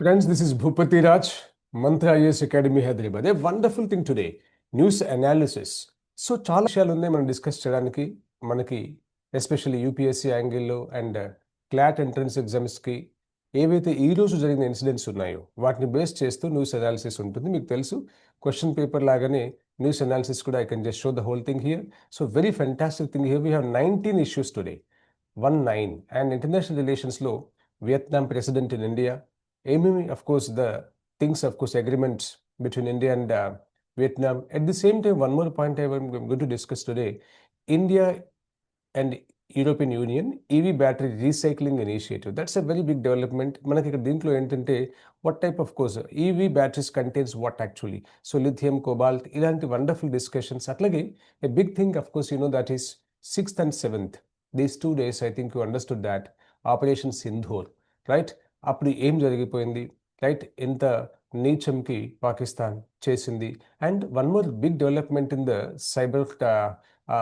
Friends, this is Bhupati Raj, Mantra IAS Academy Hyderabad. A wonderful thing today, news analysis. So చాలా విషయాలు ఉన్నాయి మనం discuss చేయడానికి. మనకి ఎస్పెషల్లీ యూపీఎస్సీ యాంగిల్లో అండ్ క్లాట్ ఎంట్రన్స్ ఎగ్జామ్స్కి ఏవైతే ఈ రోజు జరిగిన ఇన్సిడెంట్స్ ఉన్నాయో వాటిని బేస్ చేస్తూ న్యూస్ అనాలిసిస్ ఉంటుంది. మీకు తెలుసు క్వశ్చన్ పేపర్ లాగానే న్యూస్ అనాలిసిస్ కూడా I can just show the whole thing here. So very fantastic thing here. We have 19 issues today, 19. And international రిలేషన్స్లో వియత్నాం ప్రెసిడెంట్ ఇన్ ఇండియా, ఏమేమి of course the things, of course agreements between India and Vietnam. At the same time, one more point I'm going to discuss today, India and European Union EV battery recycling initiative. That's a very big development. మనకి ఇక్కడ దీంట్లో ఏంటంటే what type of course EV batteries contains what actually. So lithium, cobalt, ఇలాంటి wonderful discussions. అట్లాగే a big thing of course that is 6th and 7th. These 2 days I think you understood that Operation Sindhur, right? అప్పుడు ఏం జరిగిపోయింది, right? ఎంత నీచంకి పాకిస్తాన్ చేసింది. And one more big development in the cyber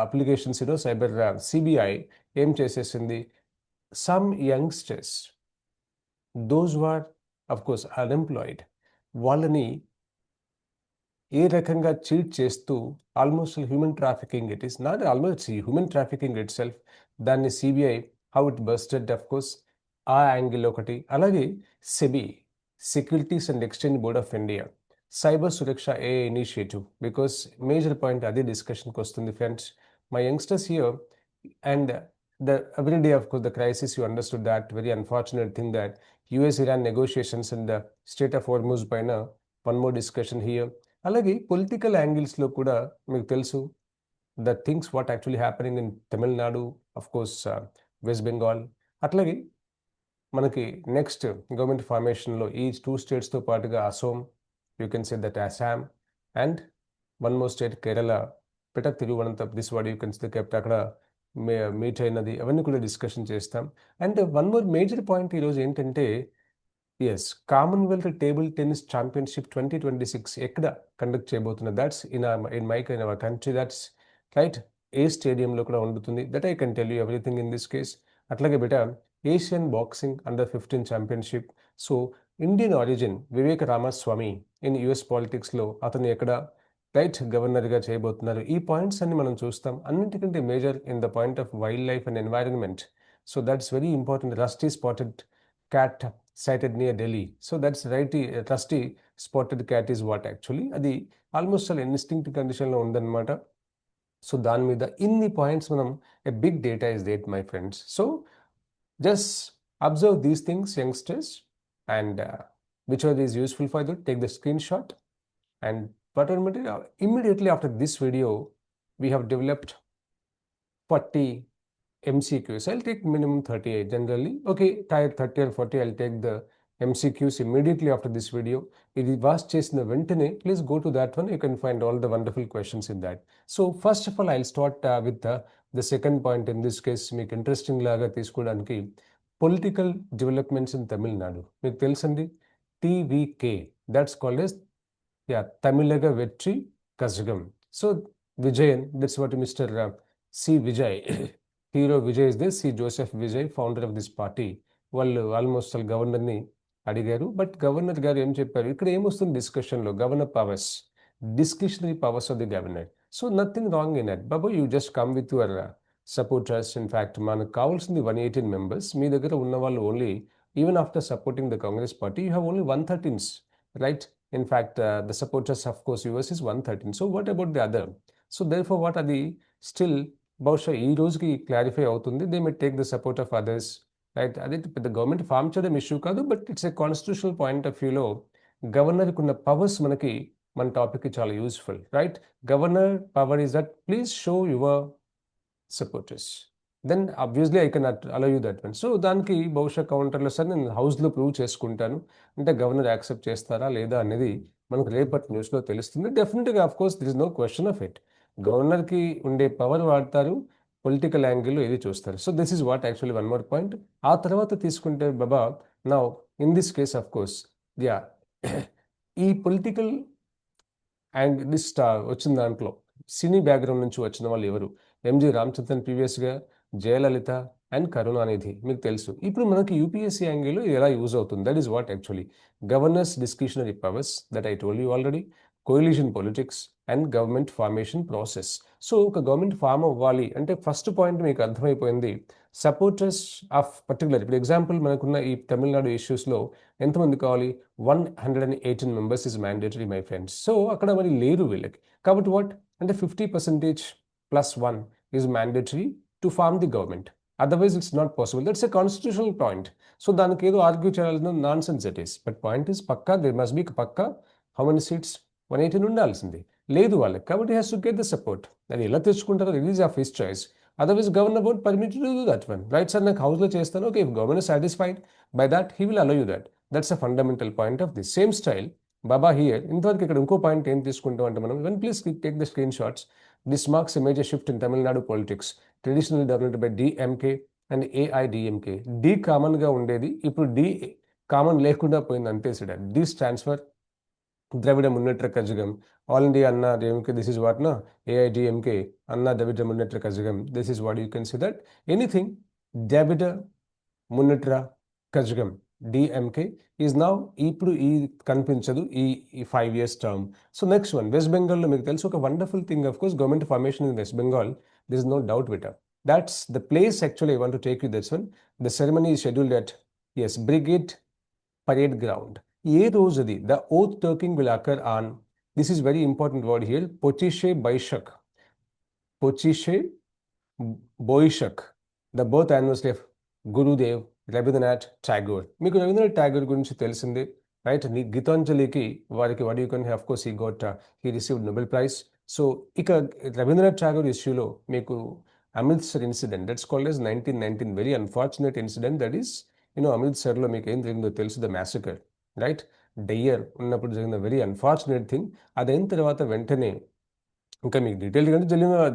applications, cyber CBI ఏం చేసేసింది, some youngsters those are of course unemployed, వాళ్ళని ఏ రకంగా చీట్ చేస్తూ almost human trafficking, it is not almost human trafficking itself, దాన్ని CBI how it busted of course ఆ angle ఒకటి. అలాగే SEBI, securities and exchange board of India, cyber Suraksha a initiative, because major point అదే డిస్కషన్కి వస్తుంది friends. My youngsters here and the every day of course the crisis, you understood that very unfortunate thing that US-Iran negotiations and the state of Hormuz పైన one more discussion here. అలాగే political యాంగిల్స్లో కూడా మీకు తెలుసు the things what actually happening in Tamil Nadu, of course West Bengal. అట్లాగే మనకి next government ఫార్మేషన్లో ఈ 2 స్టేట్స్తో పాటుగా Assam, you can say that Assam, and one more state Kerala, పెట తిరువనంతపురం, దిస్ వాడు యూ కెన్ సే కెప్ట్, అక్కడ మీట్ అయినది, అవన్నీ కూడా డిస్కషన్ చేస్తాం. And one more major point ఈరోజు ఏంటంటే, yes, Commonwealth table tennis championship 2026 ఎక్కడ కండక్ట్ చేయబోతున్నారు, that's in my country, that's right. ఏ స్టేడియంలో కూడా ఉండుతుంది, that I can tell you everything in this case. అట్లాగే బెట Asian boxing under 15 championship. So Indian origin Vivek Ramaswamy in US పాలిటిక్స్లో అతను ఎక్కడ రైట్ గవర్నర్గా చేయబోతున్నారు. ఈ పాయింట్స్ అన్ని మనం చూస్తాం. అన్నింటికంటే major in the point of wild life and environment. So that's very important. Rusty spotted cat sighted near Delhi. So that's right, rusty spotted cat is what actually అది ఆల్మోస్ట్ అలా instinct కండిషన్లో ఉందన్నమాట. So దాని మీద ఇన్ని points మనం a big data is that my friends. So just observe these things, youngsters, and whichever is useful for you, take the screenshot. And but immediately after this video, we have developed 40 MCQs. I'll take minimum 38 generally. Okay, tier 30 or 40, I'll take the MCQs immediately after this video. If you was chasing the ventane, please go to that one. You can find all the wonderful questions in that. So first of all, I'll start with the second point. In this case, make interesting laga teesukodaniki political developments in Tamil Nadu. Meeku telusandi TVK. That's called as Tamilaga Vetri Kazhagam. So Vijayan, that's what Mr. C. Vijay. Hero Vijay is this, C. Joseph Vijay, founder of this party. వాళ్ళు almost గవర్నర్ని అడిగారు. But governor గారు ఏం చెప్పారు, ఇక్కడ ఏమొస్తుంది డిస్కషన్లో, governor powers, discretionary powers of the governor. So nothing wrong in that బాబు, you just come with your supporters. In fact మనకు కావాల్సింది 118 మెంబర్స్. మీ దగ్గర ఉన్న వాళ్ళు only, even after supporting the Congress party, you have only 113s, right? In fact the supporters of course yours is 113. So what about the other? So there for what, అది still బహుశా ఈ రోజుకి క్లారిఫై అవుతుంది. They may take the support of others, right? అదే పెద్ద government form చేయడం issue కాదు, but it's a constitutional point of వ్యూలో గవర్నర్కి ఉన్న పవర్స్ మనకి మన టాపిక్కి చాలా useful, right? Governor power is that please show your supporters, then obviously I can allow you that one. So దానికి బహుశా కౌంటర్లో సార్ నేను హౌస్లో ప్రూవ్ చేసుకుంటాను అంటే గవర్నర్ యాక్సెప్ట్ చేస్తారా లేదా అనేది మనకు రేపటి న్యూస్లో తెలుస్తుంది. డెఫినెట్గా of course there is no question of it. గవర్నర్కి ఉండే పవర్ వాడతారు, పొలిటికల్ యాంగిల్లో ఇది చూస్తారు. So this is what actually one more point. ఆ తర్వాత తీసుకుంటే బాబా, now in this case of course ఈ పొలిటికల్ అండ్ లిస్ట్ వచ్చిన దాంట్లో సినీ బ్యాక్గ్రౌండ్ నుంచి వచ్చిన వాళ్ళు ఎవరు? ఎంజి రామచంద్రన్ ప్రీవియస్గా, జయలలిత, అండ్ కరుణానిధి మీకు తెలుసు. ఇప్పుడు మనకి యూపీఎస్సీ యాంగిల్లో ఇది ఎలా యూజ్ అవుతుంది, that is what actually governor's discretionary powers that I told you already, coalition politics and government formation process. So ఒక గవర్నమెంట్ ఫామ్ అవ్వాలి అంటే ఫస్ట్ పాయింట్ మీకు అర్థమైపోయింది, సపోర్టర్స్ ఆఫ్ పర్టికులర్. ఇప్పుడు ఎగ్జాంపుల్ మనకున్న ఈ తమిళనాడు ఇష్యూస్లో ఎంతమంది కావాలి, 118 members is mandatory my friends. So అక్కడ మరి లేరు వీళ్ళకి, కాబట్టి వాట్ అంటే 50% +1 is mandatory to form the government, otherwise it's not possible. That's a constitutional point. So దానికి ఏదో ఆర్గ్యూ చేయాల్సిన nonsense it is, but point is పక్కా దేర్ మస్ట్ బి పక్కా హౌ మెనీ సీట్స్ 118 ఉండాల్సింది, లేదు వాళ్ళకి, కాబట్టి has to get the support. అది ఎలా తెచ్చుకుంటారో it is of his choice, otherwise governor won't permit to do that one, right sir నాకు హౌస్లో చేస్తాను, okay if governor satisfied by that he will allow you that. That's a fundamental point of this same style బాబా here. ఇంతవరకు ఇక్కడ ఇంకో point ఏం తీసుకుంటాం అంటే మనం, when please take the screenshots, this marks a major shift in Tamil Nadu politics traditionally developed by DMK and AIADMK. D కామన్గా ఉండేది, ఇప్పుడు డి కామన్ లేకుండా పోయింది అంతే sir. D stands for Dravida Munnetra Kazhagam, all India Anna DMK, this is what నా AIADMK Anna Dravida Munnetra Kazhagam, this is what you can see that anything Dravida Munnetra Kazhagam DMK is now ఇప్పుడు ఈ కనిపించదు ఈ 5 years term. So next one west బెంగాల్లో మీకు తెలుసు ఒక wonderful thing, of course government formation in west Bengal, this is no doubt with. That's the place actually I want to take you this one. The ceremony is scheduled at, yes, Brigade Parade Ground. ఏ రోజుది the oath taking will occur on, this is very important word here, Pochishe Baishak. Pochishe Boishak, the birth anniversary of Gurudev Rabindranath Tagore. మీకు రవీంద్రనాథ్ ఠాగూర్ గురించి తెలిసిందే, right. గీతాంజలికి వారికి what you can of course he received Nobel prize. So ఇక రవీంద్రనాథ్ ఠాగూర్ ఇష్యూలో మీకు Amritsar incident, that's called as 1919, very unfortunate incident. That is అమృత్సర్లో మీకు ఏం జరిగిందో తెలుసు, ద మ్యాసకర్, రైట్. డయ్యర్ ఉన్నప్పుడు జరిగిన వెరీ అన్ఫార్చునేట్ థింగ్. అదైన తర్వాత వెంటనే ఇంకా మీకు డీటెయిల్గా అంటే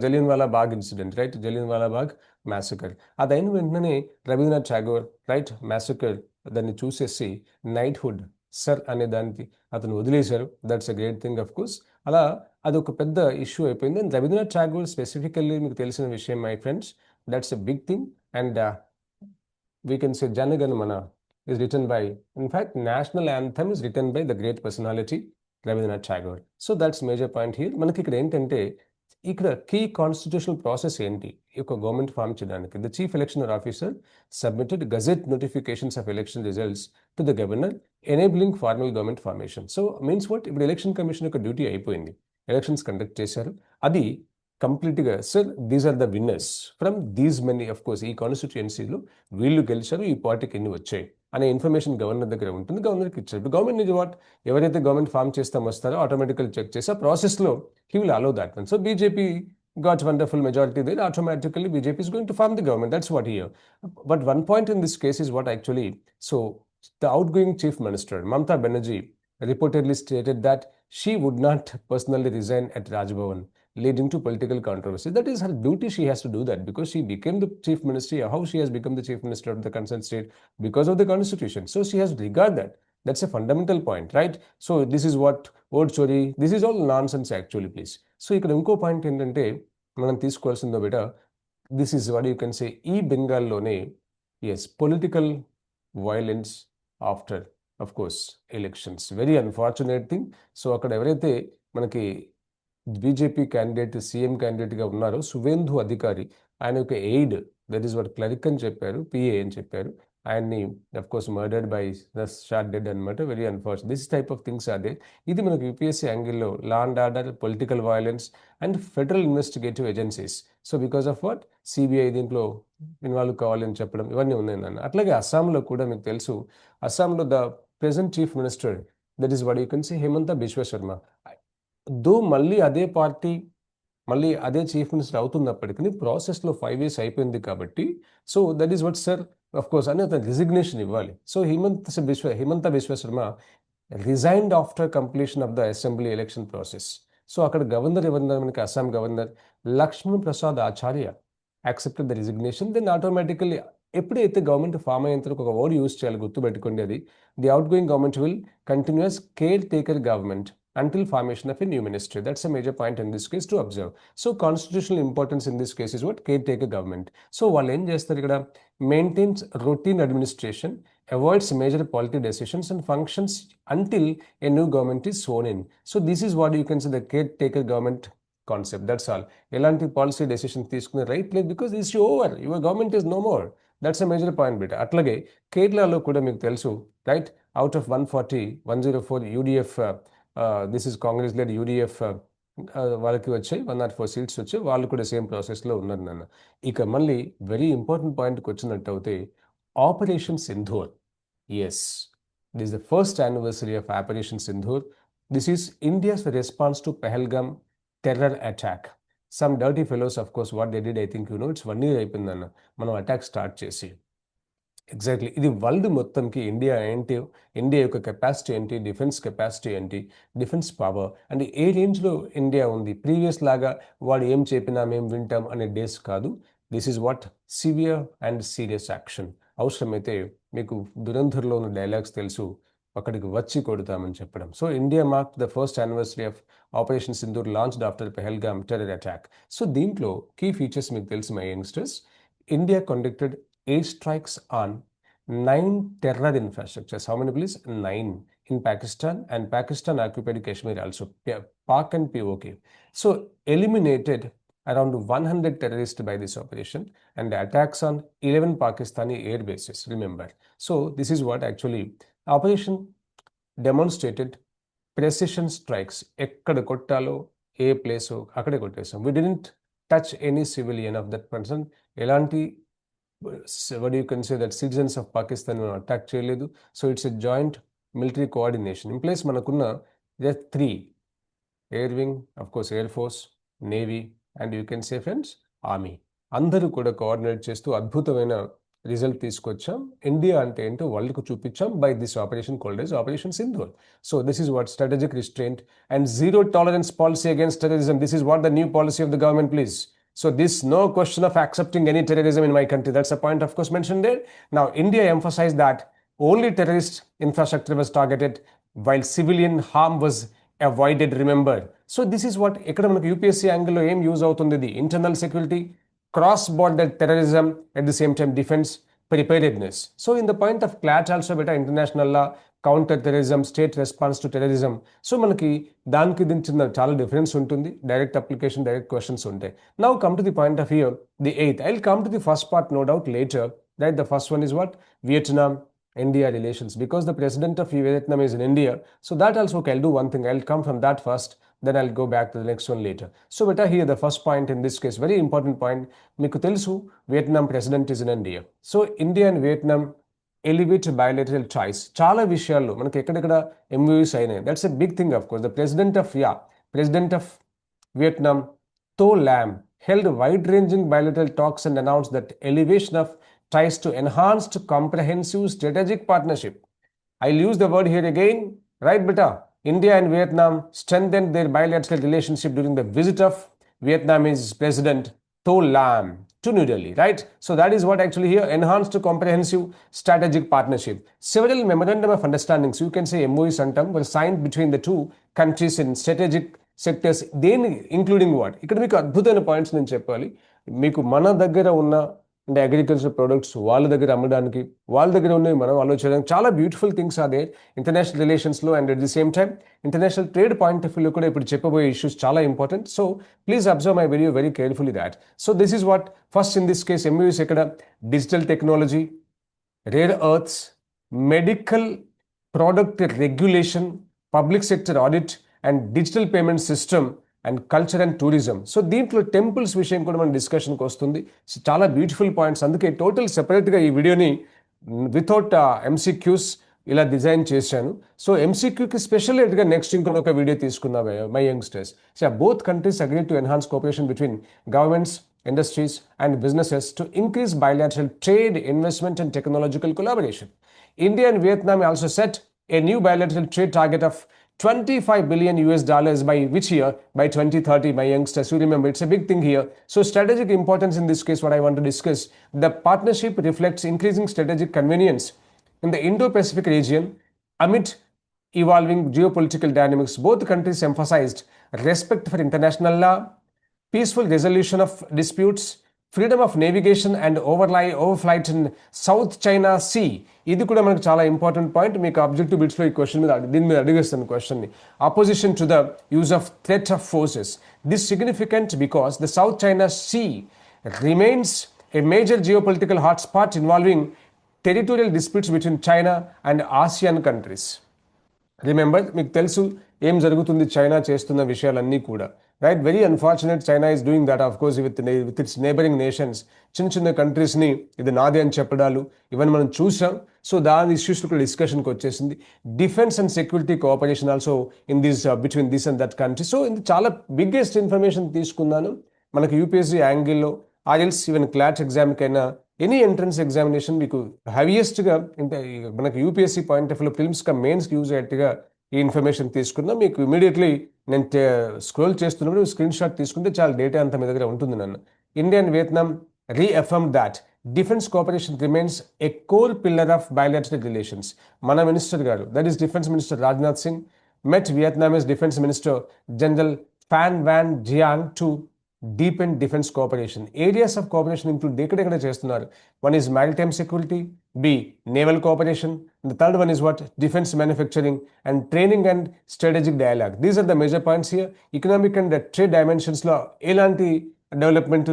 జలియన్ వాలా బాగ్ ఇన్సిడెంట్, రైట్, జలియన్ వాలా బాగ్ మ్యాసకర్. అదైన వెంటనే రవీంద్రనాథ్ ఠాగూర్, రైట్, మ్యాసకర్ దాన్ని చూసేసి నైట్హుడ్ సర్ అనే దానికి అతను వదిలేశారు. That's a great thing of course. అలా అది ఒక పెద్ద ఇష్యూ అయిపోయింది. అండ్ రవీంద్రనాథ్ ఠాగూర్ స్పెసిఫికల్లీ మీకు తెలిసిన విషయం my friends, that's a big thing. And we can say Jana Gana Mana is written by, in fact, national anthem is written by the great personality Rabindranath Tagore. So that's major point here. మనకి ఇక్కడ ఏంటంటే ఇక్కడ key constitutional process ఏంటి ఈ యొక్క government form చేయడానికి, the chief election officer submitted gazette notifications of election results to the governor enabling formal government formation. So means what, ఇప్పుడు election commission యొక్క డ్యూటీ అయిపోయింది, ఎలక్షన్స్ కండక్ట్ చేశారు, అది కంప్లీట్గా sir these are the winners from these many, of course ఈ కాన్స్టిట్యుయెన్సీలో వీళ్ళు గెలిచారు, ఈ పార్టీకి ఎన్ని వచ్చాయి అనే ఇన్ఫర్మేషన్ గవర్నర్ దగ్గర ఉంటుంది, గవర్నర్కి ఇచ్చారు. ఇప్పుడు గవర్నమెంట్ నుంచి వాట్, ఎవరైతే గవర్నమెంట్ ఫామ్ చేస్తాం వస్తారో ఆటోమేటికల్ చెక్ చేసి ఆ ప్రాసెస్లో he will allow that one. So BJP got wonderful majority there, automatically BJP is going to form the government. That's what here. But one point in this case is what actually, so the outgoing chief minister, Mamata Banerjee, reportedly stated that she would not personally resign at Raj Bhavan, leading to political controversy. That is her duty, she has to do that because she became the chief minister. How she has become the chief minister of the concerned state? Because of the constitution. So she has to regard that. That's a fundamental point, right? So this is what old story, this is all nonsense actually, please. So ఇక్కడ ఇంకో point ఏంటంటే మనం తీసుకోవాల్సిందో బేట, this is what you can say, ఈ బెంగాల్లోనే as political violence after of course elections, very unfortunate thing. So అక్కడ ఎవరైతే మనకి బీజేపీ క్యాండిడేట్ సీఎం క్యాండిడేట్గా ఉన్నారో సువేందు అధికారి, ఆయన యొక్క aide, that is what clerk అని చెప్పారు, పిఏ అని చెప్పారు, ఆయన్ని of course murdered by shot dead అనమాట. Very unfortunate this type of things are they. ఇది మనకు యూపీఎస్సీ యాంగిల్లో law and order, political violence and federal investigative agencies. So because of what CBI దీంట్లో ఇన్వాల్వ్ కావాలని చెప్పడం ఇవన్నీ ఉన్నాయి నాన్న. అట్లాగే అస్సాంలో కూడా మీకు తెలుసు, అస్సాంలో the present chief minister that is what you can say Himanta Biswa Sharma, దో మళ్ళీ అదే పార్టీ మళ్ళీ అదే చీఫ్ మినిస్టర్ అవుతున్నప్పటికీ ప్రాసెస్లో 5 years అయిపోయింది కాబట్టి, so that is what sir of course అని అతను రిజిగ్నేషన్ ఇవ్వాలి. So Himanta Biswa Sarma resigned after completion of the assembly election process. So అక్కడ గవర్నర్ ఎవరన్నారు మనకి, Assam governor Lakshman Prasad Acharya accepted the resignation. Then automatically ఎప్పుడైతే గవర్నమెంట్ ఫామ్ అయిన తర్వాత ఒక వర్డ్ యూజ్ చేయాలి, గుర్తుపెట్టుకోండి, అది the outgoing government will continues caretaker government until formation of a new ministry. That's a major point in this case to observe. So constitutional importance in this case is what? Caretaker government. So వాళ్ళు ఏం చేస్తారు ఇక్కడ? Maintains routine administration, avoids major policy decisions and functions until a new government is sworn in. So this is what you can say the caretaker government concept. That's all. ఎలాంటి policy decision తీసుకునే right లేదు, because is over, your government is no more. That's a major point bit. అట్లాగే కేరళలో కూడా మీకు తెలుసు, right, out of 104 UDF, this is Congress led UDF, వాళ్ళకి వచ్చాయి 104 సీట్స్ వచ్చాయి. వాళ్ళు కూడా సేమ్ ప్రాసెస్లో ఉన్నారు నాన్న. ఇక మళ్ళీ వెరీ ఇంపార్టెంట్ పాయింట్కి వచ్చినట్టు అయితే operation Sindoor. Yes, this is the first anniversary of operation Sindoor. This is India's response to Pahalgam terror attack. Some dirty fellows, of course, what they did, I think you know, it's 1 year అయిపోయిందన్న మనం attack start చేసి. Exactly, ఇది world మొత్తంకి India ఏంటి, India యొక్క capacity ఏంటి, defence capacity ఏంటి, defence power and a రేంజ్లో ఇండియా ఉంది. ప్రీవియస్ లాగా వాడు ఏం చెప్పినా మేము వింటాం అనే డేస్ కాదు. This is what severe and serious action. అవసరమైతే మీకు దురంధర్లో ఉన్న డైలాగ్స్ తెలుసు, అక్కడికి వచ్చి కొడతామని చెప్పడం. So India mark the first anniversary of operation Sindoor launched after Pahalgam terror attack. So దీంట్లో కీ ఫీచర్స్ మీకు తెలుసు my youngsters. India conducted 8 strikes on 9 terror infrastructures. How many please? 9 in Pakistan, and Pakistan occupied Kashmir also, Pak and POK. So eliminated around 100 terrorists by this operation, and the attacks on 11 Pakistani air bases, remember. So this is what actually operation demonstrated precision strikes. ekkada kottalo A place అక్కడే కొట్టేసాం. We didn't touch any civilian of that person. ఎలాంటి what you can say that citizens of Pakistan attack చేయలేదు. So it's a joint military coordination in place. మనకున్న there are 3 air wing, of course air force, navy and you can say friends army, అందరూ కూడా coordinate చేస్తూ అద్భుతమైన result తీసుకొచ్చాం. India అంటే ఏంటో వరల్డ్కు చూపించాం by this operation called as operation Sindoor. So this is what strategic restraint and zero tolerance policy against terrorism. This is what the new policy of the government please. So this no question of accepting any terrorism in my country. That's a point of course mentioned there. Now India emphasized that only terrorist infrastructure was targeted while civilian harm was avoided, remember. So this is what economic UPSC angle lo em use avutundi, the internal security, cross border terrorism, at the same time defense preparedness. So in the point of CLAT also beta, international law, counter terrorism, state response to terrorism. So మనకి దానికి దించిన చాలా difference ఉంటుంది. Direct application, direct questions ఉంటాయి. Now come to the point of view, the 8th. I will come to the first part no doubt later. Right, the first one is what? Vietnam India relations, because the president of Vietnam is in India. So that also, okay, I'll do one thing. I'll come from that first, then I'll go back to the next one later. So beta, here the first point in this case, very important point. Meeku telusu, Vietnam president is in India. So India and Vietnam elevate bilateral ties. చాలా విషయాల్లో మనకి ఎక్కడెక్కడ MOUs అయినాయి. That's a big thing. Of course the president of Vietnam To Lam held wide-ranging bilateral talks and announced that elevation of ties to enhanced comprehensive strategic partnership. I'll use the word here again. Right, beta? India and Vietnam strengthened their bilateral relationship during the visit of Vietnamese President To Lam to New Delhi, right? So that is what actually here, enhanced comprehensive strategic partnership. Several memorandum of understandings, you can say MOUs antam, were signed between the two countries in strategic sectors. దేని including what? ఇక్కడ మీకు అద్భుతమైన points నేను చెప్పాలి. మీకు మన దగ్గర ఉన్న అంటే అగ్రికల్చర్ ప్రొడక్ట్స్ వాళ్ళ దగ్గర అమ్మడానికి, వాళ్ళ దగ్గర ఉన్నవి మనం ఆలోచించడానికి చాలా బ్యూటిఫుల్ థింగ్స్ అదే ఇంటర్నేషనల్ రిలేషన్స్లో. And at the same time international trade point of వ్యూలో కూడా ఇప్పుడు చెప్పబోయే ఇష్యూస్ చాలా important. So please observe my video very carefully that. So this is what first in this case MOUs ఎక్కడ? Digital technology, rare earths, medical product regulation, public sector audit and digital payment system and culture and tourism. So దీంట్లో temples విషయం కూడా మన డిస్కషన్కి వస్తుంది. So చాలా beautiful points. అందుకే total సెపరేట్గా ఈ వీడియోని వితౌట్ MCQs ఇలా డిజైన్ చేశాను. సో MCQకి స్పెషల్గా నెక్స్ట్ ఇంకొక వీడియో తీసుకుందాం my youngsters. So both countries agree to enhance cooperation between governments, industries and businesses to increase bilateral trade, investment and technological collaboration. India and Vietnam also set a new bilateral trade target of $25 billion by which year? By 2030, my youngsters. You remember, it's a big thing here. So strategic importance in this case, what I want to discuss, the partnership reflects increasing strategic convenience in the Indo-Pacific region amid evolving geopolitical dynamics, both countries emphasized respect for international law, peaceful resolution of disputes, freedom of navigation and overflight in South China Sea. ఇది కూడా మనకు చాలా important point. మీకు objective బిట్స్లో ఈ question మీద దీని మీద అడిగేస్తాను క్వశ్చన్ని. Opposition to the use of threat of forces. This significant because the South China Sea remains a major geopolitical hotspot involving territorial disputes between China and ASEAN countries. Remember, మీకు తెలుసు ఏం జరుగుతుంది చైనా చేస్తున్న విషయాలన్నీ కూడా, right? Very unfortunate China is doing that of course with its neighbouring nations. చిన్న చిన్న కంట్రీస్ని ఇది నాదే అని చెప్పడాలు ఇవన్నీ మనం చూసాం. సో దాని ఇష్యూస్ కూడా డిస్కషన్కి వచ్చేసింది. Defence and security cooperation also in this between this and that country. So ఇది చాలా బిగ్గెస్ట్ ఇన్ఫర్మేషన్ తీసుకున్నాను. మనకి యూపీఎస్సీ యాంగిల్లో IELTS ఈవెన్ క్లాట్ ఎగ్జామ్కైనా ఎనీ ఎంట్రన్స్ ఎగ్జామినేషన్ మీకు హైయెస్ట్గా మనకి యూపీఎస్సీ పాయింట్ ఆఫ్ వ్యూలో ప్రిలిమ్స్గా మెయిన్స్కి యూజ్ అయ్యేట్టుగా ఈ ఇన్ఫర్మేషన్ తీసుకున్నా. మీకు ఇమీడియట్లీ నేను స్క్రోల్ చేస్తున్నప్పుడు స్క్రీన్ షాట్ తీసుకుంటే చాలా డేటా అంతా మీ దగ్గర ఉంటుంది. నన్ను India and Vietnam రీఅఫర్మ్ that defence cooperation remains A core pillar of bilateral relations. మన మినిస్టర్ గారు, that is defence minister Rajnath Singh, met Vietnamese Defense Minister General Phan Van Giang to deepen defense cooperation. Areas of cooperation include ఎక్కడెక్కడ చేస్తున్నారు. One is maritime security, B naval cooperation, and the third one is what? Defense manufacturing and training and strategic dialogue. These are the major points here. Economic and trade dimensions లో ఎలాంటి development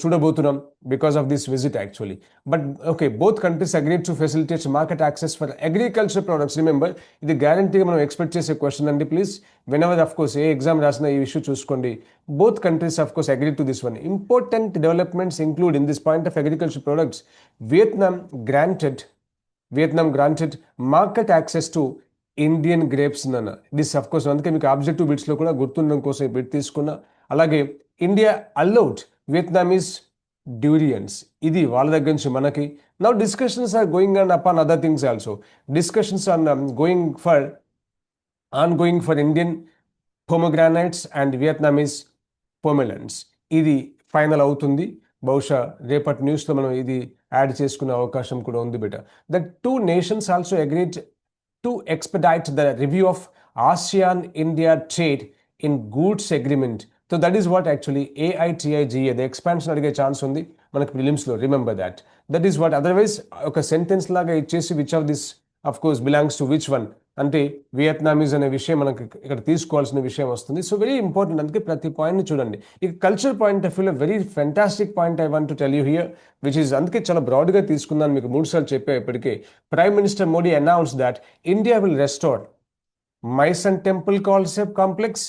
చూడబోతున్నాం because of this visit actually. But okay, both countries agreed to facilitate market access for agriculture products. Remember, ఇది గ్యారంటీగా మనం expect చేసే question అండి. Please whenever of course A exam రాసినా ఈ ఇష్యూ చూసుకోండి. Both countries of course agreed to this one. Important developments include in this point of agriculture products. Vietnam granted market access to Indian grapes అన్న. This of course అందుకే మీకు objective బిట్స్లో కూడా గుర్తుండడం కోసం bit తీసుకున్నా. అలాగే ఇండియా అలౌడ్ వియత్నామీస్ డ్యూరియన్స్. ఇది వాళ్ళ దగ్గర నుంచి మనకి. Now discussions are going on upon other things also. Discussions on ongoing for Indian pomegranates and Vietnamese pomelos. ఇది ఫైనల్ అవుతుంది. బహుశా రేపటి న్యూస్లో మనం ఇది యాడ్ చేసుకునే అవకాశం కూడా ఉంది బిట. The two nations also agreed to expedite the review of ASEAN-India trade in goods agreement. So that is what actually AITIGA, the expansion అడిగే ఛాన్స్ ఉంది మనకి ప్రిలిమ్స్లో. Remember that. That is what. Otherwise ఒక సెంటెన్స్ లాగా ఇచ్చేసి which of this of course belongs to which one అంటే Vietnamese అనే విషయం మనకి ఇక్కడ తీసుకోవాల్సిన విషయం వస్తుంది. So very important. అందుకే ప్రతి పాయింట్ని చూడండి. ఇక కల్చర్ పాయింట్ ఆఫ్ వ్యూలో very fantastic point I want to tell you here which is, అందుకే చాలా బ్రాడ్గా తీసుకున్నాను, మీకు 3 సార్లు చెప్పే ఇప్పటికే. Prime minister Modi announce that India will restore my son temple concept complex,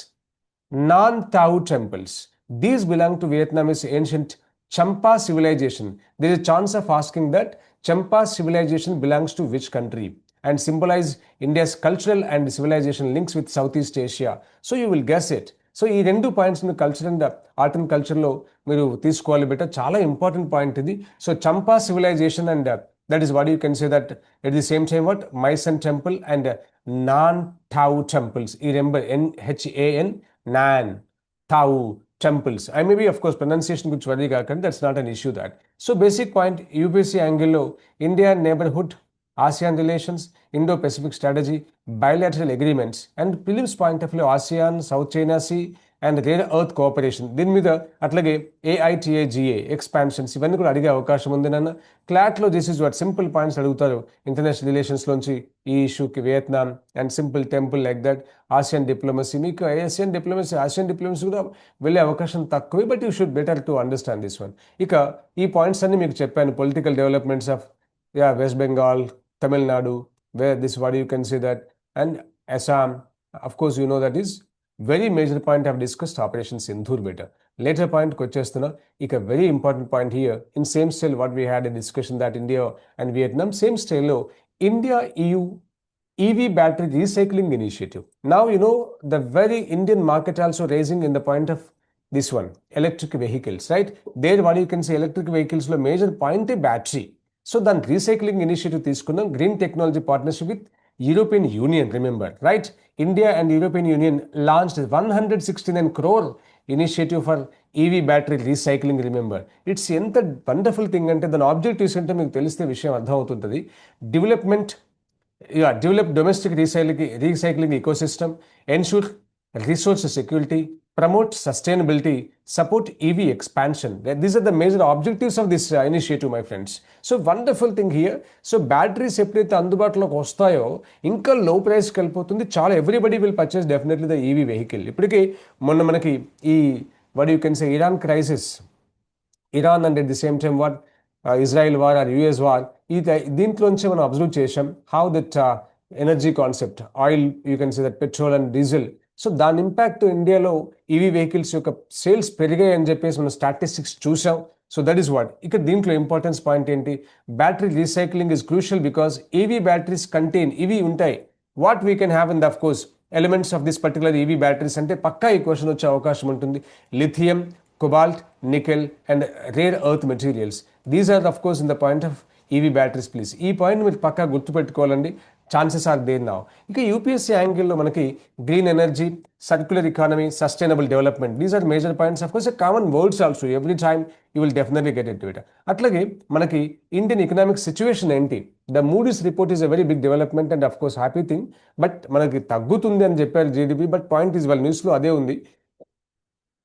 non-Tao temples. These belong to Vietnamese ancient Champa civilization. There is a chance of asking that Champa civilization belongs to which country and symbolize India's cultural and civilization links with Southeast Asia. So you will guess it. So ఈ 2 points culture and art and కల్చర్లో మీరు తీసుకోవాలి better. చాలా important point ఇది. So Champa civilization and that is what you can say that at the same time what Mysan temple and non-Tao temples. You remember NHAN, Nan, Tao temples. I may be of course pronunciation which worry kaakandi, that's not an issue that. So basic point UPSC angle lo India neighborhood, ASEAN relations, Indo-Pacific strategy, bilateral agreements and prelims point of view ASEAN, South China Sea and rare earth cooperation. దీని మీద అట్లాగే AITAGA expansions ఇవన్నీ కూడా అడిగే అవకాశం ఉంది నాన్న. క్లాట్లో this is what simple points అడుగుతారు ఇంటర్నేషనల్ రిలేషన్స్లోంచి ఈ ఇష్యూకి. Vietnam and simple temple like that. ASEAN diplomacy, మీకు ఆసియన్ డిప్లొమసీ కూడా వెళ్ళే అవకాశం తక్కువే, but you should better to understand this one. ఇక ఈ పాయింట్స్ అన్ని మీకు చెప్పాను. Political developments of West Bengal, Tamil Nadu, where this what you can see that, and Assam. Of course you know that is very major point I've discussed Operation Sindhur beta. Later point kochestuna. Ika very important point here. In same style what we had a discussion that India and Vietnam, same style lo India EU EV battery recycling initiative. Now you know the very Indian market also raising in the point of this one, electric vehicles, right? There what you can say electric vehicles lo major point a battery. So then recycling initiative తీసుకున్నాం. Green technology partnership with European Union, remember, right? India and European Union launched 169 crore initiative for EV battery recycling, remember. It's ఎంత wonderful thing అంటే దాని objectives అంటే మీకు తెలిస్తే విషయం అర్థమవుతుంటుంది. Development develop domestic recycling ecosystem, ensure resource security, promote sustainability, support EV expansion. These are the major objectives of this initiative, my friends. So wonderful thing here. So batteries ఎప్పుడైతే అందుబాటులోకి వస్తాయో ఇంకా లో ప్రైస్కి వెళ్ళిపోతుంది. చాలా everybody will purchase definitely the EV vehicle. ఇప్పటికీ మొన్న మనకి ఈ what you can say Iran crisis, Iran and at the same time what Israel war or US war, దీంట్లోంచి మనం అబ్జర్వ్ చేసాం how that energy concept, oil you can say that petrol and diesel, so దాని impact ఇండియాలో EV vehicles యొక్క sales పెరిగాయి అని చెప్పేసి మనం స్టాటిస్టిక్స్ చూసాం. సో దట్ ఈస్ వాట్ ఇక్కడ దీంట్లో ఇంపార్టెన్స్ పాయింట్ ఏంటి, battery recycling is crucial because EV batteries contain, ఇవి ఉంటాయి what we can have in the of course elements of this particular EV batteries అంటే పక్కా ఈ క్వశ్చన్ వచ్చే అవకాశం ఉంటుంది. Lithium, cobalt, nickel and rare earth materials. These are of course in the point of EV batteries please. ఈ point మీరు పక్కా గుర్తుపెట్టుకోవాలండి. Chances are there now. ఇక యూపీఎస్సీ యాంగిల్లో మనకి green energy, circular economy, sustainable development, these are major points. Of course common words also every time you will definitely get it to it. అట్లాగే మనకి Indian economic situation ఏంటి, the Moody's report is a very big development and of course happy thing. But మనకి తగ్గుతుంది అని చెప్పారు GDP, but point is వాళ్ళ న్యూస్లో అదే ఉంది.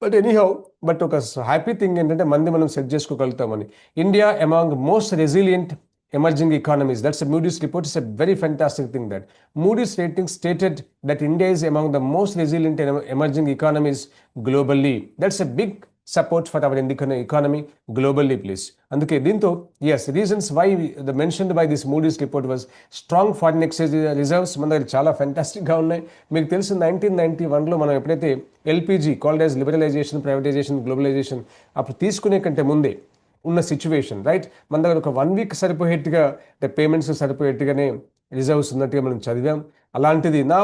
బట్ ఎనీహౌ బట్ ఒక హ్యాపీ థింగ్ ఏంటంటే మనం సెట్ చేసుకోగలుగుతామని. India among most resilient emerging economies. That's a Moody's report. It's a very fantastic thing that Moody's rating stated that India is among the most resilient emerging economies globally. That's a big support for our Indian economy globally, please. Anduke dinto, yes, reasons why the mentioned by this Moody's report was strong foreign exchange reserves. మన దగ్గర చాలా fantastic గా ఉన్నాయి. మీకు తెలుసు 1991లో మనం ఎప్పుడైతే LPG called as liberalization, privatization, globalization అప్పుడు తీసుకునే కంటే ముందే ఉన్న సిచ్యువేషన్ రైట్, మన దగ్గర ఒక 1 వీక్ సరిపోయేట్టుగా అంటే పేమెంట్స్ సరిపోయేట్టుగానే రిజర్వ్స్ ఉన్నట్టుగా మనం చదివాం. అలాంటిది నా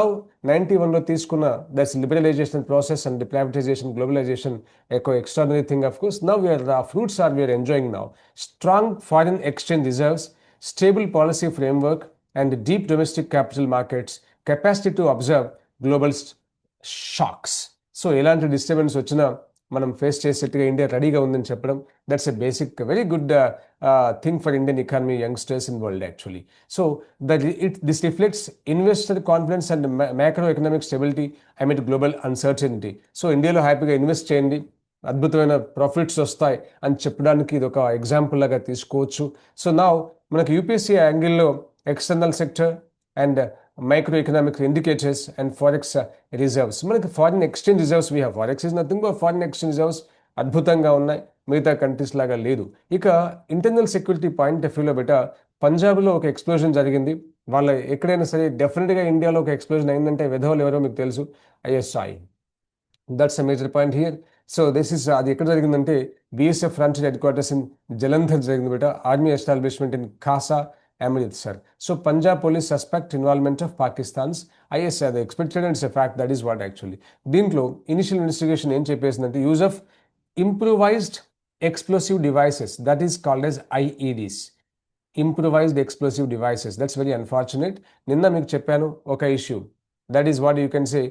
91లో తీసుకున్న that's liberalisation process and privatisation, globalisation ఎక్కువ extraordinary thing. Of course now we're fruits are we're enjoying now. Strong foreign exchange reserves, stable policy framework and deep domestic capital markets, capacity to observe global shocks. So ఎలాంటి disturbance వచ్చినా మనం face చేసేట్టుగా India రెడీగా ఉందని చెప్పడం, that's a basic very good thing for Indian economy, youngsters in world actually. So this reflects investor confidence and macro economic stability amid global uncertainty. So ఇండియాలో హ్యాపీగా invest చేయండి, అద్భుతమైన ప్రాఫిట్స్ వస్తాయి అని చెప్పడానికి ఇది ఒక ఎగ్జాంపుల్ లాగా తీసుకోవచ్చు. సో నా మనకి యూపీఎస్సీ యాంగిల్లో external sector and micro economic indicators and forex reserves, మనకి foreign exchange reserves we have. Forex is nothing but foreign exchange reserves అద్భుతంగా ఉన్నాయి, మిగతా కంట్రీస్ లాగా లేదు. ఇక ఇంటర్నల్ సెక్యూరిటీ పాయింట్ ఆఫ్ వ్యూలో బెట పంజాబ్లో ఒక ఎక్స్ప్లోజన్ జరిగింది. వాళ్ళ ఎక్కడైనా సరే డెఫినెట్గా ఇండియాలో ఒక ఎక్స్ప్లోజన్ అయిందంటే విధవలు ఎవరో మీకు తెలుసు, ISI. That's a major point here. So this is అది ఎక్కడ జరిగిందంటే BSF frontier headquarters in Jalandhar జరిగింది బెట, army establishment in Khasa, Amritsar. So Punjab police suspect involvement of Pakistan's ISI. They expected and it's a fact, that is what actually. దీంట్లో initial investigation ఏం చెప్పేసిందంటే use of improvised explosive devices, that is called as IEDs. Improvised explosive devices, that's very unfortunate. నిన్న మీకు చెప్పాను ఒక issue, that is what you can say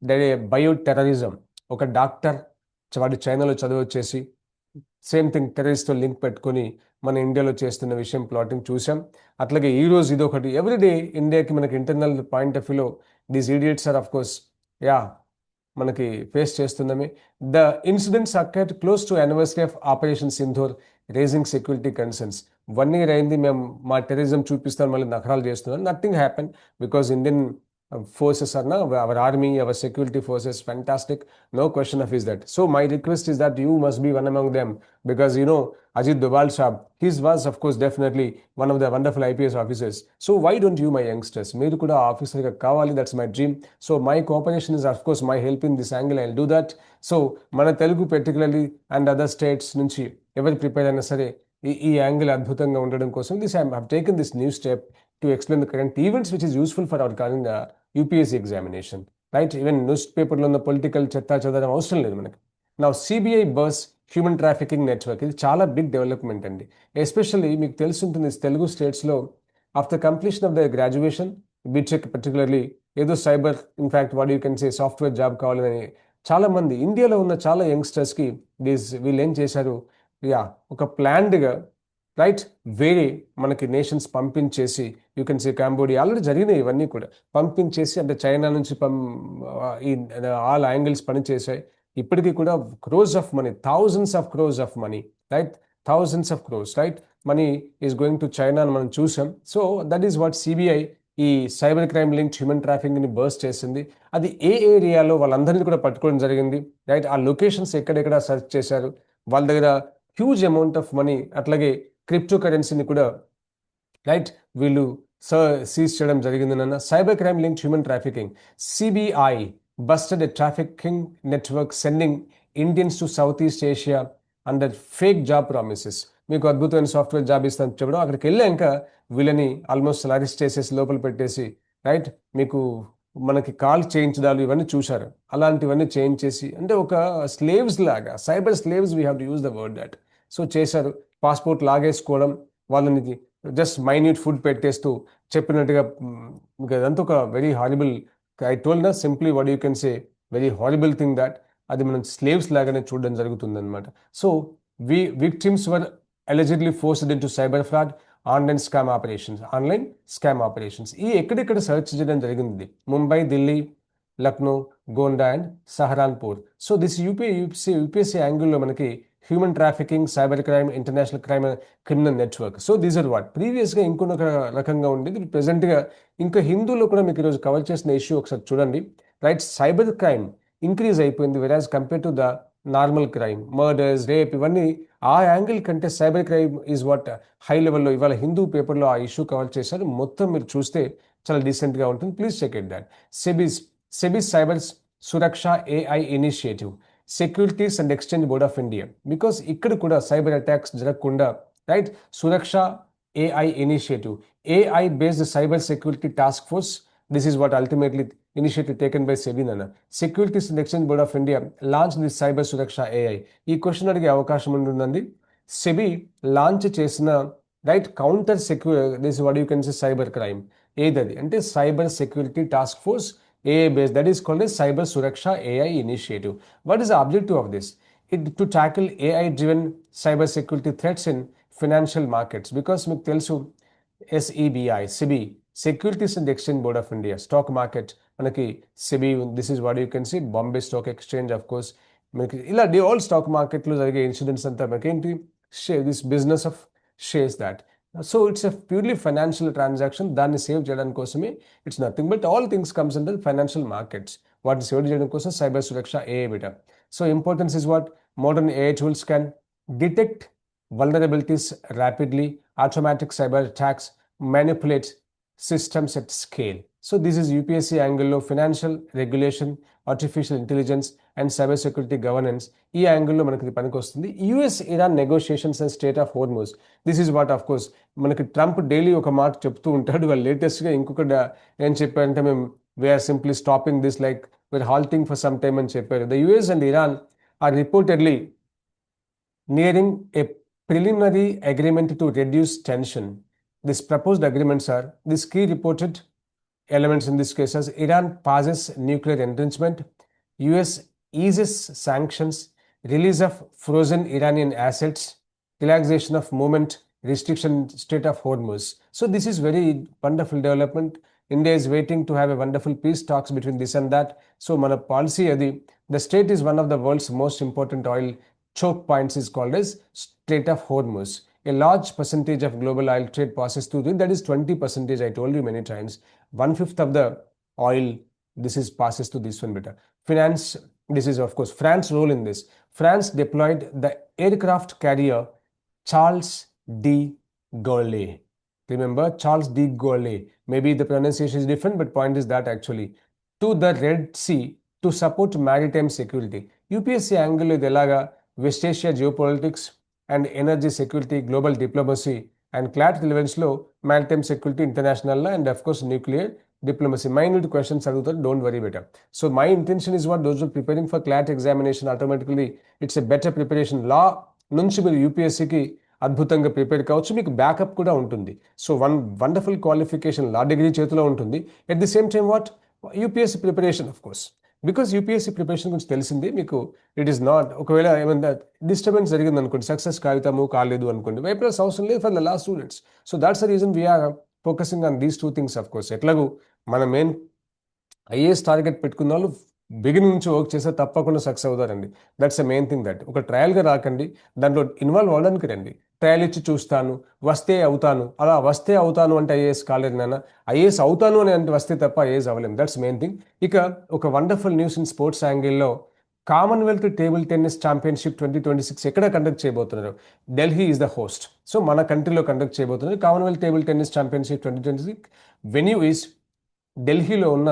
that a bioterrorism. ఒక doctor వాడు చైనాలో చదువు వచ్చేసి సేమ్ థింగ్ టెర్రరిస్ట్తో లింక్ పెట్టుకొని మన ఇండియాలో చేస్తున్న విషయం ప్లాటింగ్ చూసాం. అట్లాగే ఈరోజు ఇదొకటి, ఎవ్రీడే ఇండియాకి మనకి ఇంటర్నల్ పాయింట్ ఆఫ్ వ్యూలో these idiots are of course మనకి ఫేస్ చేస్తున్నామే. The incidents occurred close to anniversary of operation Sindoor, raising security concerns. 1 year అయింది, మేము మా టెర్రరిజం చూపిస్తాం, మళ్ళీ నఖరాలు చేస్తున్నాం. Nothing happen because Indian forces are now our army, our security forces, fantastic, no question of is that. So my request is that you must be one among them, because you know Ajit Doval Shah, he was of course definitely one of the wonderful IPS officers. So why don't you, my youngsters, meeru kuda officer ga kavali, that's my dream. So my cooperation is of course my help in this angle, I'll do that. So mana Telugu particularly and other states nunchi ever prepare aina sare ఈ angle అద్భుతంగా ఉండడం కోసం this I have taken this new step to explain the current events which is useful for hour current UPSC examination, right? Even news పేపర్లో ఉన్న political చెత్త చదవడం అవసరం లేదు మనకి. నా CBI bus human trafficking network, ఇది చాలా బిగ్ డెవలప్మెంట్ అండి. ఎస్పెషల్లీ మీకు తెలుసుంటుంది తెలుగు స్టేట్స్లో after completion of the graduation BTech particularly ఏదో cyber in fact what you can say software job కావాలని చాలామంది ఇండియాలో ఉన్న చాలా యంగ్స్టర్స్కి వీళ్ళు ఏం చేశారు, ఒక ప్లాన్డ్గా రైట్ వేరే మనకి నేషన్స్ పంపించేసి you can say Cambodia already జరిగినాయి ఇవన్నీ కూడా పంపించేసి అంటే చైనా నుంచి ఈ ఆల్ యాంగిల్స్ పనిచేసాయి ఇప్పటికీ కూడా crores of money thousands of crores of money right thousands of crores right money is going to China అని మనం చూసాం so that is what CBI ఈ cyber crime link human trafficking ని బర్స్ట్ చేసింది అది ఏ ఏరియాలో వాళ్ళందరినీ కూడా పట్టుకోవడం జరిగింది రైట్ ఆ లొకేషన్స్ ఎక్కడెక్కడ సెర్చ్ చేశారు వాళ్ళ దగ్గర హ్యూజ్ అమౌంట్ ఆఫ్ మనీ అట్లాగే క్రిప్టో కరెన్సీని కూడా రైట్ వీళ్ళు సీజ్ చేయడం జరిగింది cyber crime link human trafficking CBI busted a trafficking network sending Indians to south east Asia under fake job promises మీకు అద్భుతమైన సాఫ్ట్వేర్ జాబ్ ఇస్తాను చెప్పడం అక్కడికి వెళ్ళాక వీళ్ళని ఆల్మోస్ట్ అరెస్ట్ చేసేసి లోపల పెట్టేసి రైట్ మీకు మనకి కాల్ చేయించడాలు ఇవన్నీ చూశారు అలాంటివన్నీ చేయించేసి అంటే ఒక స్లేవ్స్ లాగా cyber slaves we have to use the word that so చేశారు పాస్పోర్ట్ లాగేసుకోవడం వాళ్ళని జస్ట్ మైన్యూట్ ఫుడ్ పెట్టేస్తూ చెప్పినట్టుగా అదంతా ఒక వెరీ హారిబుల్ ఐ టోల్డ్ నా simply what you can say very horrible thing that అది మనం స్లేవ్స్ లాగానే చూడడం జరుగుతుంది అనమాట so victims were allegedly forced into cyber fraud online scam operations ఈ ఎక్కడెక్కడ సర్చ్ చేయడం జరిగింది Mumbai Delhi Lucknow Gonda and Saharanpur so this UPSC యాంగిల్లో మనకి human trafficking cyber crime international criminal network so these are what ప్రీవియస్గా ఇంకొక రకంగా ఉండేది ప్రెసెంట్గా ఇంకా హిందూలో కూడా మీకు ఈరోజు కవర్ చేసిన ఇష్యూ ఒకసారి చూడండి రైట్ సైబర్ క్రైమ్ ఇంక్రీజ్ అయిపోయింది వెరాజ్ compare to the normal crime murders rape ఇవన్నీ ఆ యాంగిల్ కంటే cyber crime is what high లెవెల్లో ఇవాళ హిందూ పేపర్లో ఆ ఇష్యూ కవర్ చేశారు మొత్తం మీరు చూస్తే చాలా డీసెంట్గా ఉంటుంది please check it that SEBI's cyber Suraksha AI initiative Securities and exchange board of India because ఇక్కడ కూడా సైబర్ అటాక్స్ జరగకుండా right Suraksha AI initiative AI based cyber security task force this is what ultimately initiative taken by SEBI nana Securities and Exchange Board of India launched this cyber suraksha AI ఈ question అడిగే అవకాశం ఉంటుందండి SEBI launch చేసిన right counter this what you can say cyber crime ఏదది అంటే cyber security task force AI based that is called as cyber suraksha AI initiative what is the objective of this to tackle AI driven cyber security threats in financial markets because మీకు తెలుసు SEBI Securities and Exchange Board of India stock market మనకి SEBI this is what you can see Bombay Stock Exchange of course మనకి ఇలా all stock మార్కెట్లో జరిగే incidents అంతా మనకేంటి this business of shares that so it's a purely financial transaction దాన్ని save చేయడం కోసమే it's nothing but all things comes under financial markets వాటిని సేవ్ చేయడం కోసం cyber Suraksha AI better so importance is what modern AI tools can detect vulnerabilities rapidly automatic cyber attacks manipulate systems at scale so this is UPSC angle of financial regulation artificial intelligence and cyber security governance ఈ యాంగిల్లో మనకి ఇది పనికొస్తుంది US Iran negotiations and state of Hormuz this is what of course మనకి Trump daily ఒక మాట చెప్తూ ఉంటాడు వాళ్ళు లేటెస్ట్గా ఇంకొకటి ఏం చెప్పారంటే మేము we're simply stopping this like we're halting for some time అని చెప్పారు the US and Iran are reportedly nearing a preliminary agreement to reduce tension. These proposed agreements are these key reported elements in this case as Iran passes nuclear entrenchment, US eases sanctions, release of frozen Iranian assets, relaxation of movement restriction state of Hormuz. So this is very wonderful development. India is waiting to have a wonderful peace talks between this and that. So mana policy adi the state is one of the world's most important oil choke points is called as Strait of Hormuz. A large percentage of global oil trade passes through it. That is 20%. I told you many times. 1/5 of the oil this is passes to this one better. Finance. This is of course France's role in this. France deployed the aircraft carrier Charles de Gaulle. Remember Charles de Gaulle. Maybe the pronunciation is different, but point is that actually to the Red Sea to support maritime security. UPSC angle idelaga West Asia geopolitics and energy security, global diplomacy and CLAT relevance లో maritime security, international law and of course nuclear diplomacy. Minute questions adugutar, don't worry better. So my intention is what those who are preparing for CLAT examination automatically it's a better preparation. Law నుంచి మీరు యూపీఎస్సీకి అద్భుతంగా prepare కావచ్చు మీకు backup కూడా ఉంటుంది so wonderful qualification law degree చేతిలో ఉంటుంది at the same time what UPSC preparation of course because UPSC preparation గురించి తెలిసింది మీకు. ఇట్ ఈస్ నాట్, ఒకవేళ ఏమైనా డిస్టర్బెన్స్ జరిగింది అనుకోండి, సక్సెస్ కాగితము కాలేదు అనుకోండి, భయపడాల్సిన అవసరం లేదు for the law students. So that's the reason we're focusing on these 2 things. Of course ఎట్లాగూ మన మెయిన్ ఐఏఎస్ టార్గెట్ పెట్టుకున్న వాళ్ళు బిగినింగ్ నుంచి వర్క్ చేస్తే తప్పకుండా సక్సెస్ అవుతారండి. That's the main thing. That ఒక ట్రయల్గా రాకండి, దాంట్లో ఇన్వాల్వ్ అవ్వడానికి రండి. ట్రయల్ ఇచ్చి చూస్తాను, వస్తే అవుతాను, అలా వస్తే అవుతాను అంటే ఐఏఎస్ కాలేదు నాన్న, ఐఏఎస్ అవుతాను అని అంటే వస్తే తప్ప ఐఏఎస్ అవ్వలేము. That's main thing. ఇక ఒక వండర్ఫుల్ న్యూస్ ఇన్ స్పోర్ట్స్ యాంగిల్లో, కామన్వెల్త్ టేబుల్ టెన్నిస్ ఛాంపియన్షిప్ 2026 ఎక్కడ కండక్ట్ చేయబోతున్నారు? Delhi is the host. So మన కంట్రీలో కండక్ట్ చేయబోతున్నారు Commonwealth table tennis championship 2026. Venue is ఢిల్లీలో ఉన్న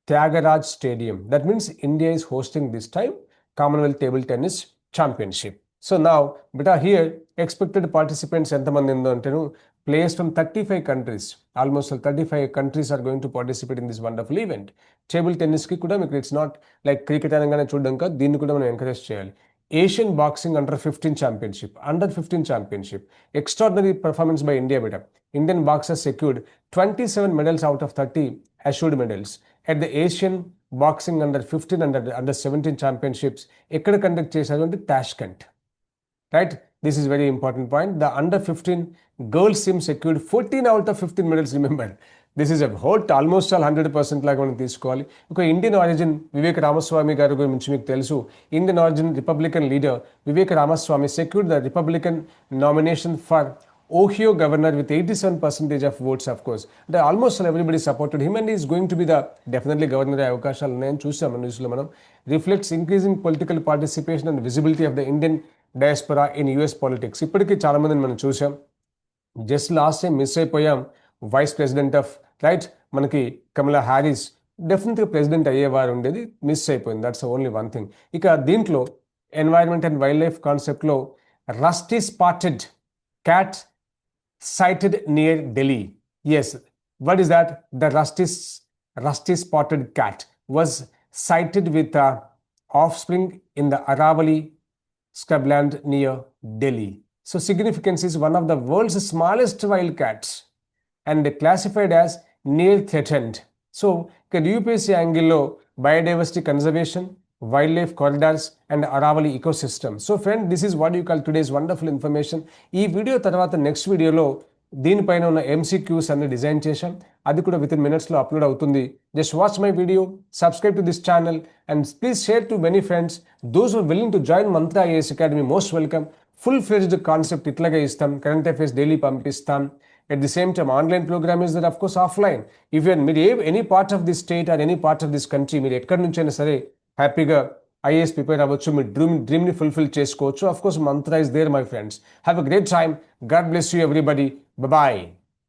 Tyagaraja Stadium. That means India is hosting this time Commonwealth Table Tennis Championship. So now, beta here expected participants ఎంతమంది ఉందో అంటేను, players from 35 countries, almost 35 countries are going to participate in this wonderful event. Table tennis కి కూడా మీకు it's not like cricket అనగానే చూడడం కాదు, దీన్ని కూడా మనం ఎంకరేజ్ చేయాలి. Asian boxing under 15 championship, under 15 championship, extraordinary performance by India beta. Indian boxers secured 27 medals out of 30 assured medals at the Asian Boxing under 15 and under 17 championships. ఎక్కడ conduct చేశారు అంటే Tashkent, right? This is very important point. The under 15 girls team secured 14 out of 15 medals. Remember, this is a whole almost all 100% లాగా మనం తీసుకోవాలి. ఒక Indian origin Vivek Ramaswamy గారి గురించి మీకు తెలుసు. Indian origin republican leader Vivek Ramaswamy secured the republican nomination for Ohio governor with 87% of votes, of course. Almost everybody supported him and he is going to be the definitely governor. అవకాశాలు ఉన్నాయని చూసాం న్యూస్లో మనం. Reflects increasing political participation and visibility of the Indian డయాస్పొరా in US politics. ఇప్పటికీ చాలా మందిని మనం చూసాం. జస్ట్ లాస్ట్ టైం మిస్ అయిపోయాం వైస్ ప్రెసిడెంట్ ఆఫ్, రైట్, మనకి కమలా హ్యారిస్ డెఫినెట్గా ప్రెసిడెంట్ అయ్యేవారు ఉండేది, మిస్ అయిపోయింది. That's only one thing. ఇక దీంట్లో ఎన్వైరన్మెంట్ అండ్ వైల్డ్ లైఫ్ కాన్సెప్ట్లో rusty spotted cat sighted near Delhi. Yes, what is that? The rusty spotted cat was sighted with offspring in the Aravali scrubland near Delhi. So significance is one of the world's smallest wild cats and classified as near threatened. So UPSC angle biodiversity conservation, wildlife corridors and Aravali ecosystem. So friend, this is what you call today's wonderful information. ఈ video తర్వాత next వీడియోలో దీనిపైన ఉన్న MCQs అన్ని design చేశాం, అది కూడా within మినిట్స్లో అప్లోడ్ అవుతుంది. Just watch my video, subscribe to this channel and please share to many friends. Those are willing to join Mantra IAS academy, most welcome. Full fledged concept ఇట్లాగే ఇస్తాం, current affairs daily పంపిస్తాం. At the same time, online program is that of course offline. If you are any part of this state or any part of this country, మీరు ఎక్కడి నుంచైనా సరే హ్యాపీగా IAS prepare అవ్వచ్చు, మీ డ్రీమ్ని ఫుల్ఫిల్ చేసుకోవచ్చు. Of course Mantra is there my friends. Have a great time. God bless you everybody. Bye.